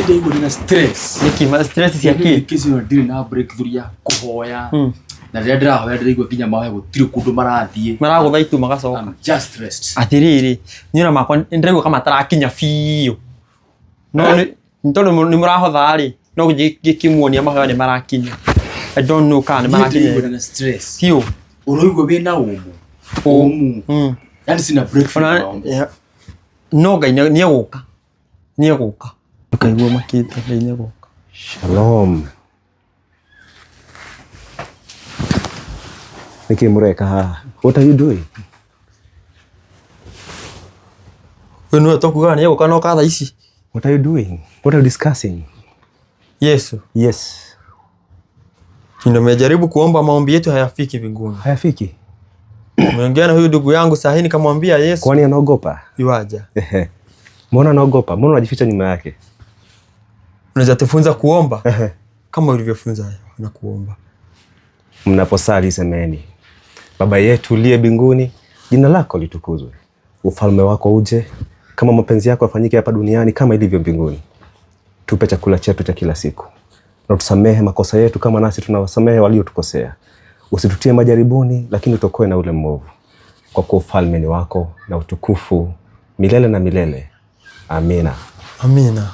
ndaigo na stress. Niki stress cia ki? Kisi no ndiri na breakthrough ya kuhoya. Na ndira hoya ndiraigua kinya mawe gutiri kundu marathie. Maraguthaituma magacoka. I'm just stressed. Atiriri, niona makwa ndiraigua kama tarakinya fiyo. No ni tondu ni murahotha ri, no gikimuonia mahoya ni marakinya. I don't know kana marakinya na stress. Tio. Uroigua bina umu. Yani sina breakthrough. No Ngai ni aguka. Ni aguka. Tukaigua makita Ngai ni aguka. Shalom. Niki mureka, what are you doing? Wenu tokuga ni aguka no ka thaa ici. What are you doing? What are you discussing? Yesu. Yes. Nimejaribu kuomba maombi yetu hayafiki mbinguni. Hayafiki. Nimeongea na huyu ndugu yangu sahi nikamwambia Yesu. Kwani anaogopa? Yuaja. Mbona anaogopa? Mbona unajificha nyuma yake? Unaweza tufunza kuomba kama ulivyofunza na kuomba. Mnaposali semeni, Baba yetu uliye mbinguni, jina lako litukuzwe. Ufalme wako uje, kama mapenzi yako yafanyike hapa duniani kama ilivyo mbinguni. Tupe chakula chetu cha kila siku. Na tusamehe makosa yetu kama nasi tunawasamehe waliotukosea. Usitutie majaribuni, lakini utuokoe na ule mwovu. Kwa kuwa ufalme ni wako na utukufu milele na milele. Amina. Amina.